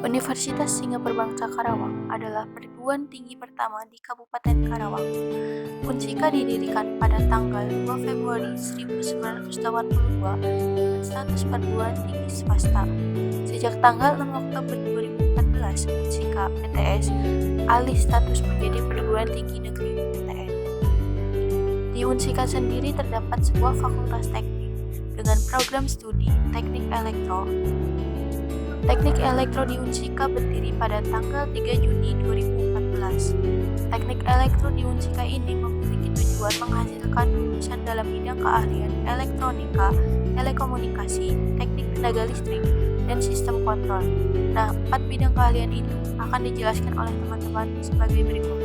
Universitas Singapura Karawang adalah perguruan tinggi pertama di Kabupaten Karawang. Unsika didirikan pada tanggal 2 Februari 1982 dengan status perguruan tinggi swasta. Sejak tanggal 6 Oktober 2014, Unsika PTS alih status menjadi perguruan tinggi negeri PTN. Di Unsika sendiri terdapat sebuah fakultas teknik dengan program studi Teknik Elektro. Teknik Elektro di Unsika berdiri pada tanggal 3 Juni 2014. Teknik Elektro di Unsika ini memiliki tujuan menghasilkan lulusan dalam bidang keahlian elektronika, telekomunikasi, teknik tenaga listrik, dan sistem kontrol. Nah, 4 bidang keahlian itu akan dijelaskan oleh teman-teman sebagai berikut.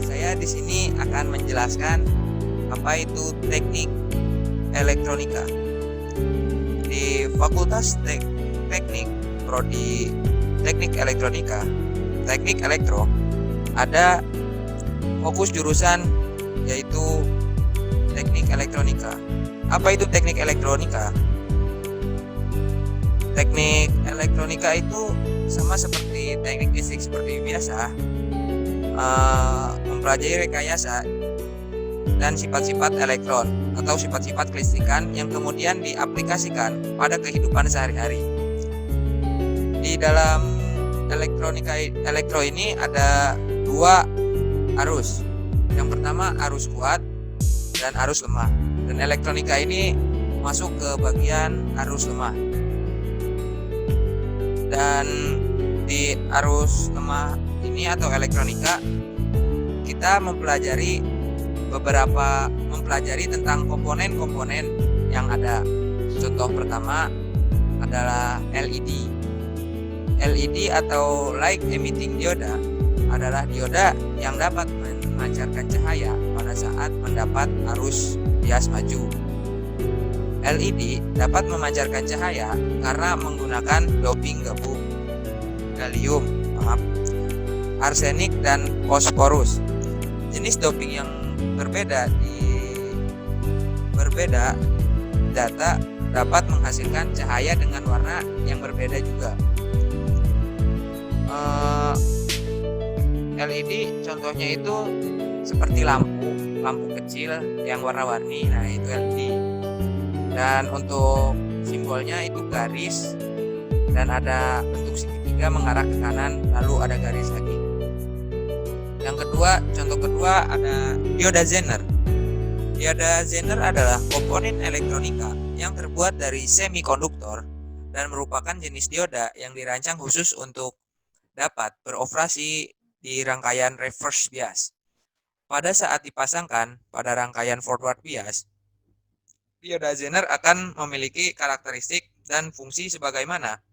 Saya di sini akan menjelaskan apa itu teknik elektronika. Di Fakultas Teknik Prodi Teknik Elektronika, Teknik Elektro, ada fokus jurusan yaitu Teknik Elektronika. Apa itu Teknik Elektronika? Teknik Elektronika itu sama seperti teknik listrik seperti biasa, mempelajari rekayasa dan sifat-sifat elektron atau sifat-sifat kelistrikan yang kemudian diaplikasikan pada kehidupan sehari-hari. Di dalam elektro ini ada 2 arus. Yang pertama arus kuat dan arus lemah. Dan elektronika ini masuk ke bagian arus lemah. Dan di arus lemah ini atau elektronika kita mempelajari tentang komponen-komponen yang ada. Contoh pertama adalah LED. LED atau Light Emitting Dioda adalah dioda yang dapat memancarkan cahaya pada saat mendapat arus bias maju. LED dapat memancarkan cahaya karena menggunakan doping gabung gallium, arsenik dan fosforus. Jenis doping yang berbeda data dapat menghasilkan cahaya dengan warna yang berbeda juga. LED contohnya itu seperti lampu kecil yang warna-warni, nah itu LED. Dan untuk simbolnya itu garis dan ada bentuk segitiga mengarah ke kanan, lalu ada garis lagi. Contoh kedua ada dioda Zener. Dioda Zener adalah komponen elektronika yang terbuat dari semikonduktor dan merupakan jenis dioda yang dirancang khusus untuk dapat beroperasi di rangkaian reverse bias. Pada saat dipasangkan pada rangkaian forward bias, dioda Zener akan memiliki karakteristik dan fungsi sebagaimana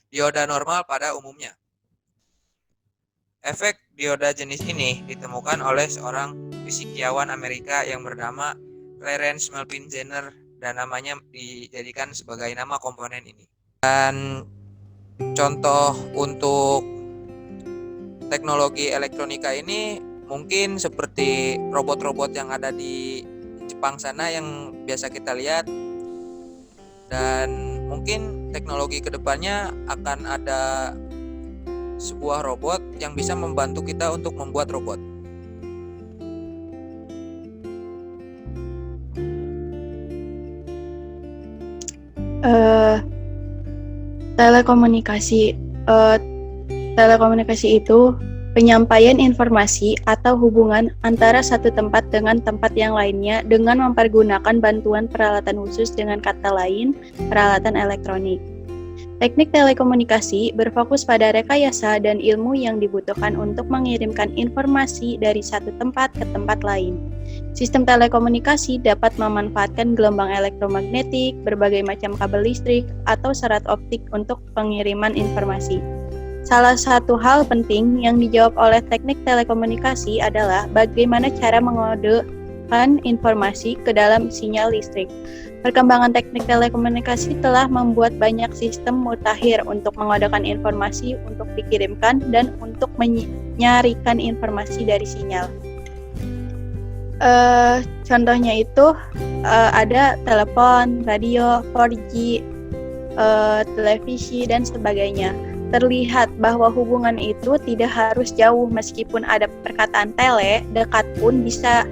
dioda normal pada umumnya. Efek dioda jenis ini ditemukan oleh seorang fisikiawan Amerika yang bernama Clarence Melvin Zener dan namanya dijadikan sebagai nama komponen ini. Dan contoh untuk teknologi elektronika ini mungkin seperti robot-robot yang ada di Jepang sana yang biasa kita lihat, dan mungkin teknologi kedepannya akan ada sebuah robot yang bisa membantu kita untuk membuat robot. Telekomunikasi itu penyampaian informasi atau hubungan antara satu tempat dengan tempat yang lainnya dengan mempergunakan bantuan peralatan khusus, dengan kata lain, peralatan elektronik. Teknik telekomunikasi berfokus pada rekayasa dan ilmu yang dibutuhkan untuk mengirimkan informasi dari satu tempat ke tempat lain. Sistem telekomunikasi dapat memanfaatkan gelombang elektromagnetik, berbagai macam kabel listrik, atau serat optik untuk pengiriman informasi. Salah satu hal penting yang dijawab oleh teknik telekomunikasi adalah bagaimana cara mengodekan informasi ke dalam sinyal listrik. Perkembangan teknik telekomunikasi telah membuat banyak sistem mutakhir untuk mengodekan informasi untuk dikirimkan dan untuk menyarikan informasi dari sinyal. Contohnya itu ada telepon, radio, 4G, televisi, dan sebagainya. Terlihat bahwa hubungan itu tidak harus jauh, meskipun ada perkataan tele, dekat pun bisa.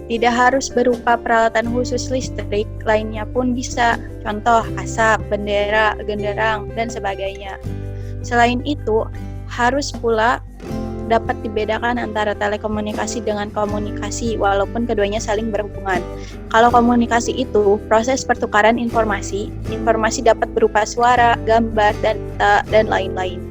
Tidak harus berupa peralatan khusus listrik, lainnya pun bisa. Contoh, asap, bendera, genderang, dan sebagainya. Selain itu, harus pula dapat dibedakan antara telekomunikasi dengan komunikasi, walaupun keduanya saling berhubungan. Kalau komunikasi itu proses pertukaran informasi dapat berupa suara, gambar, data, dan lain-lain.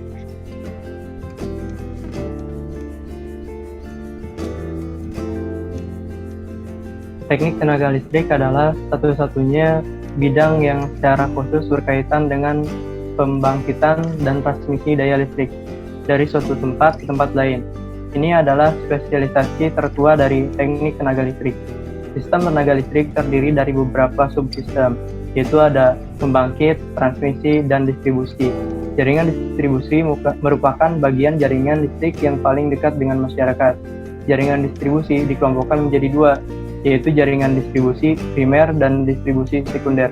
Teknik tenaga listrik adalah satu-satunya bidang yang secara khusus berkaitan dengan pembangkitan dan transmisi daya listrik dari suatu tempat ke tempat lain. Ini adalah spesialisasi tertua dari teknik tenaga listrik. Sistem tenaga listrik terdiri dari beberapa subsistem, yaitu ada pembangkit, transmisi, dan distribusi. Jaringan distribusi merupakan bagian jaringan listrik yang paling dekat dengan masyarakat. Jaringan distribusi dikelompokkan menjadi dua, yaitu jaringan distribusi primer dan distribusi sekunder.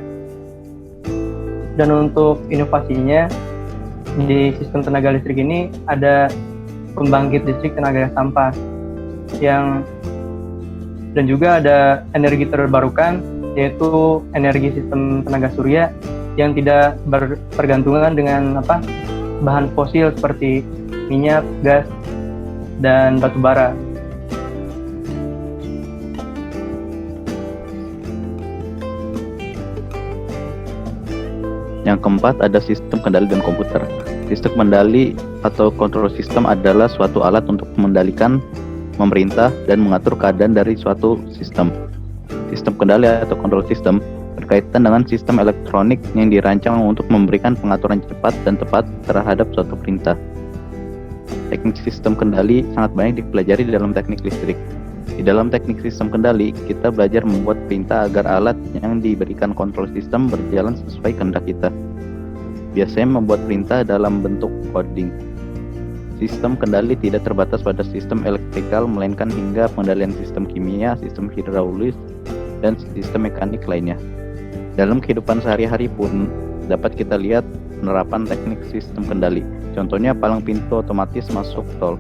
Dan untuk inovasinya, di sistem tenaga listrik ini ada pembangkit listrik tenaga sampah dan juga ada energi terbarukan, yaitu energi sistem tenaga surya yang tidak berpergantungan dengan bahan fosil seperti minyak, gas, dan batu bara. Yang keempat ada sistem kendali dan komputer. Sistem kendali atau control system adalah suatu alat untuk mengendalikan, memerintah, dan mengatur keadaan dari suatu sistem. Sistem kendali atau control system berkaitan dengan sistem elektronik yang dirancang untuk memberikan pengaturan cepat dan tepat terhadap suatu perintah. Teknik sistem kendali sangat banyak dipelajari dalam teknik listrik. Di dalam teknik sistem kendali, kita belajar membuat perintah agar alat yang diberikan kontrol sistem berjalan sesuai kehendak kita. Biasanya membuat perintah dalam bentuk coding. Sistem kendali tidak terbatas pada sistem elektrikal, melainkan hingga pengendalian sistem kimia, sistem hidraulis, dan sistem mekanik lainnya. Dalam kehidupan sehari-hari pun dapat kita lihat penerapan teknik sistem kendali. Contohnya palang pintu otomatis masuk tol.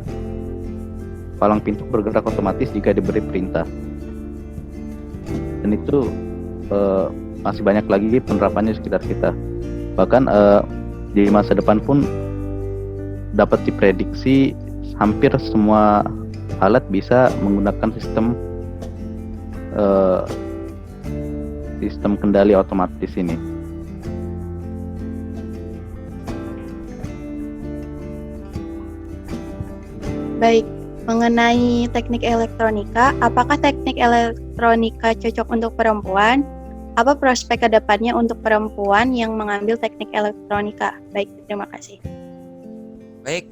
Palang pintu bergerak otomatis jika diberi perintah. Dan itu masih banyak lagi penerapannya di sekitar kita. Bahkan di masa depan pun dapat diprediksi hampir semua alat bisa menggunakan sistem kendali otomatis ini. Baik. Mengenai teknik elektronika, apakah teknik elektronika cocok untuk perempuan? Apa prospek ke depannya untuk perempuan yang mengambil teknik elektronika? Baik, terima kasih. Baik,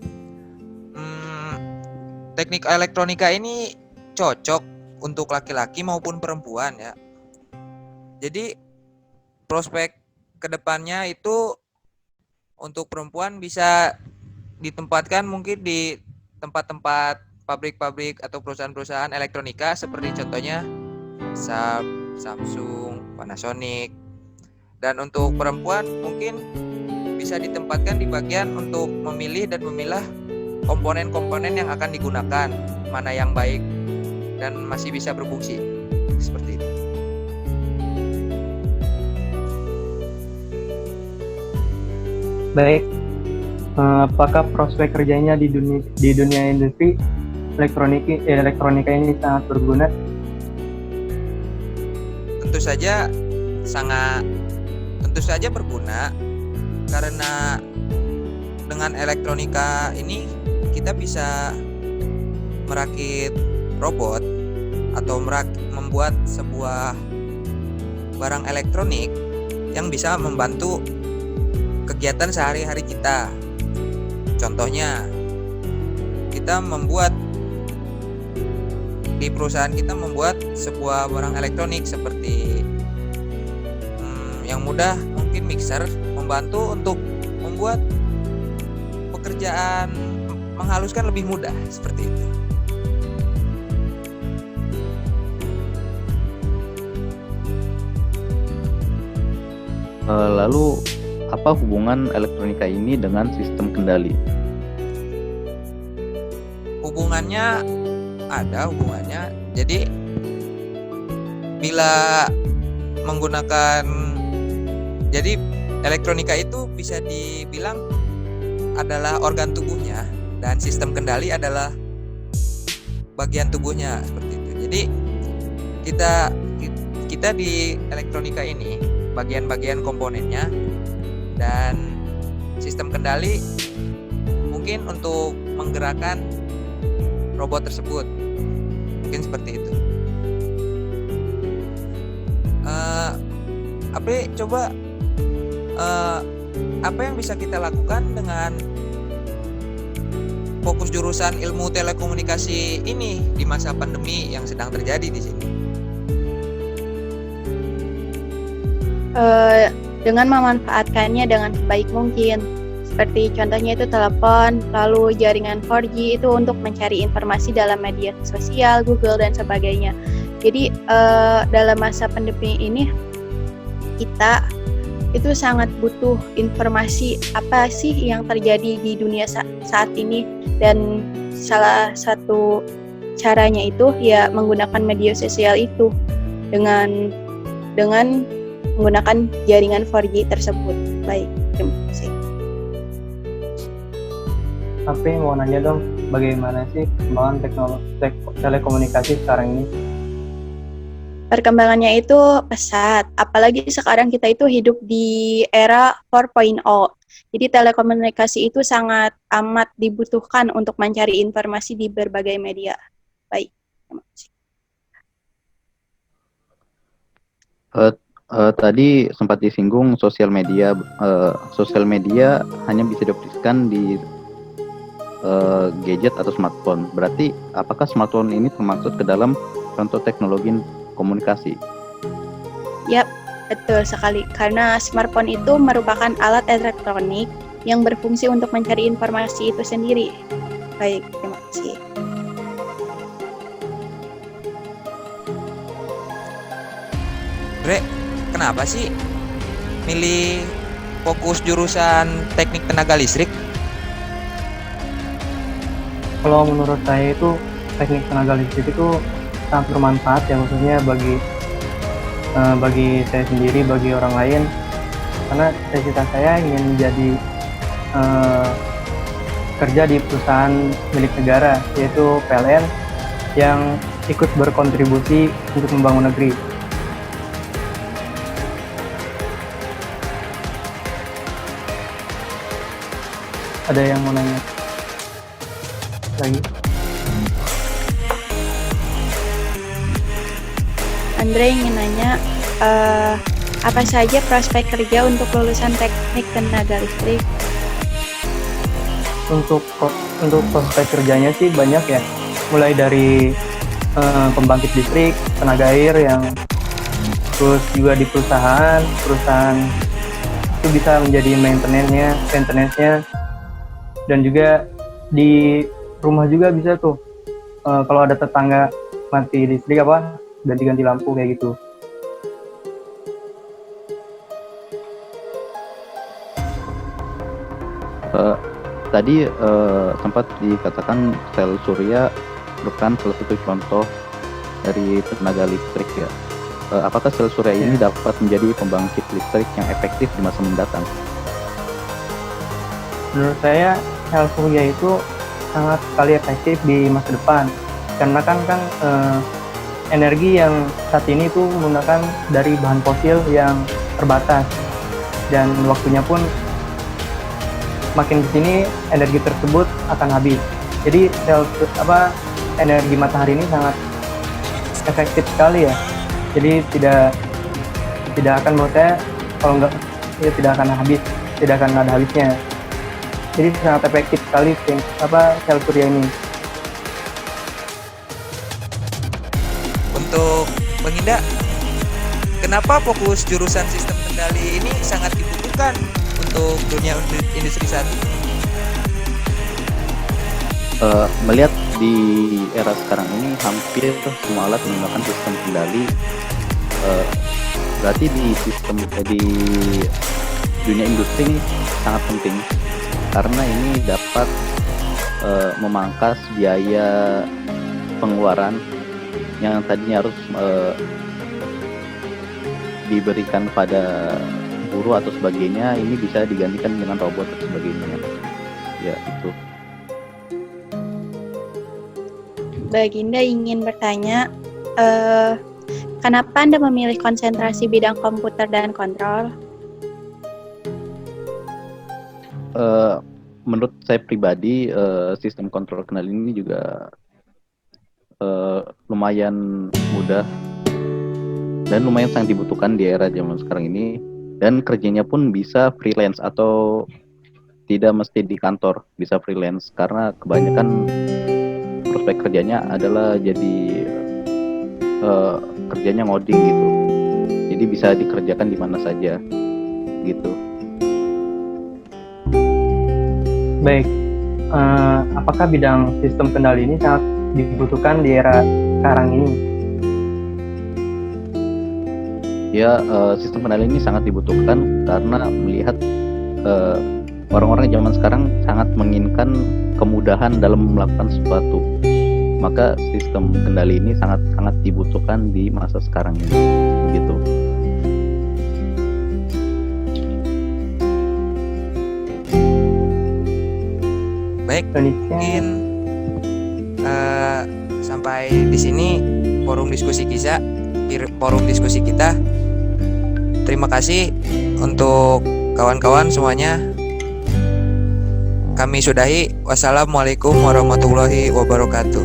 teknik elektronika ini cocok untuk laki-laki maupun perempuan ya. Jadi prospek ke depannya itu untuk perempuan bisa ditempatkan mungkin di tempat-tempat pabrik-pabrik atau perusahaan-perusahaan elektronika seperti contohnya Samsung, Panasonic. Dan untuk perempuan mungkin bisa ditempatkan di bagian untuk memilih dan memilah komponen-komponen yang akan digunakan, mana yang baik dan masih bisa berfungsi. Seperti itu. Baik, apakah prospek kerjanya di dunia industri elektronika ini sangat berguna? Tentu saja berguna, karena dengan elektronika ini kita bisa merakit robot atau membuat sebuah barang elektronik yang bisa membantu kegiatan sehari-hari kita. Contohnya, di perusahaan kita membuat sebuah barang elektronik seperti yang mudah mungkin mixer, membantu untuk membuat pekerjaan menghaluskan lebih mudah, seperti itu. Lalu apa hubungan elektronika ini dengan sistem kendali? Hubungannya ada hubungannya. Jadi bila menggunakan, jadi elektronika itu bisa dibilang adalah organ tubuhnya dan sistem kendali adalah bagian tubuhnya seperti itu. Jadi kita di elektronika ini bagian-bagian komponennya, dan sistem kendali mungkin untuk menggerakkan robot tersebut, mungkin seperti itu. Apri, coba apa yang bisa kita lakukan dengan fokus jurusan ilmu telekomunikasi ini di masa pandemi yang sedang terjadi di sini? Dengan memanfaatkannya dengan sebaik mungkin. Seperti contohnya itu telepon, lalu jaringan 4G itu untuk mencari informasi dalam media sosial, Google, dan sebagainya. Jadi dalam masa pandemi ini kita itu sangat butuh informasi apa sih yang terjadi di dunia saat ini, dan salah satu caranya itu ya menggunakan media sosial itu dengan menggunakan jaringan 4G tersebut. Baik, terima kasih. Tapi mau nanya dong, bagaimana sih perkembangan teknologi telekomunikasi sekarang ini? Perkembangannya itu pesat, apalagi sekarang kita itu hidup di era 4.0. Jadi telekomunikasi itu sangat amat dibutuhkan untuk mencari informasi di berbagai media. Baik, terima kasih. Tadi sempat disinggung sosial media. Sosial media hanya bisa dioperasikan di gadget atau smartphone. Berarti apakah smartphone ini termasuk ke dalam contoh teknologi komunikasi? Yap, betul sekali. Karena smartphone itu merupakan alat elektronik yang berfungsi untuk mencari informasi itu sendiri. Baik, terima kasih. Bre, kenapa sih milih fokus jurusan teknik tenaga listrik? Kalau menurut saya itu teknik tenaga listrik itu sangat bermanfaat ya, khususnya bagi saya sendiri, bagi orang lain, karena cita-cita saya ingin menjadi kerja di perusahaan milik negara, yaitu PLN, yang ikut berkontribusi untuk membangun negeri. Ada yang mau nanya lagi? Andre ingin nanya, apa saja prospek kerja untuk lulusan teknik tenaga listrik? Untuk prospek kerjanya sih banyak ya, mulai dari pembangkit listrik, tenaga air, yang terus juga di perusahaan itu bisa menjadi maintenance-nya, dan juga di rumah juga bisa tuh, kalau ada tetangga mati listrik ganti-ganti lampu kayak gitu. Tadi sempat dikatakan sel surya merupakan salah satu contoh dari tenaga listrik ya. Apakah sel surya ini dapat menjadi pembangkit listrik yang efektif di masa mendatang? Menurut saya sel surya itu sangat sekali efektif di masa depan, karena kan energi yang saat ini itu menggunakan dari bahan fosil yang terbatas, dan waktunya pun makin di sini energi tersebut akan habis. Jadi energi matahari ini sangat efektif sekali ya. Jadi tidak akan, menurut saya, kalau enggak ya tidak akan ada habisnya. Jadi sangat efektif sekali sel surya ini. Untuk Bang Indah, kenapa fokus jurusan sistem kendali ini sangat dibutuhkan untuk dunia industri saat ini? Melihat di era sekarang ini hampir semua alat menggunakan sistem kendali, Berarti di di dunia industri ini sangat penting karena ini dapat memangkas biaya pengeluaran yang tadinya harus diberikan pada buruh atau sebagainya, ini bisa digantikan dengan robot dan sebagainya. Ya, itu. Baginda ingin bertanya, kenapa Anda memilih konsentrasi bidang komputer dan kontrol? Menurut saya pribadi, sistem kontrol kendali ini juga lumayan mudah dan lumayan sangat dibutuhkan di era zaman sekarang ini, dan kerjanya pun bisa freelance atau tidak mesti di kantor, bisa freelance karena kebanyakan prospek kerjanya adalah jadi kerjanya ngoding gitu, jadi bisa dikerjakan di mana saja gitu. Baik, apakah bidang sistem kendali ini sangat dibutuhkan di era sekarang ini? Ya, sistem kendali ini sangat dibutuhkan karena melihat orang-orang zaman sekarang sangat menginginkan kemudahan dalam melakukan sesuatu. Maka sistem kendali ini sangat dibutuhkan di masa sekarang ini. Begitu. Baik, Indonesia. mungkin sampai di sini forum diskusi kita. Terima kasih untuk kawan-kawan semuanya. Kami sudahi. Wassalamualaikum warahmatullahi wabarakatuh.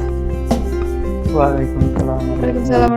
Waalaikumsalam. Waalaikumsalam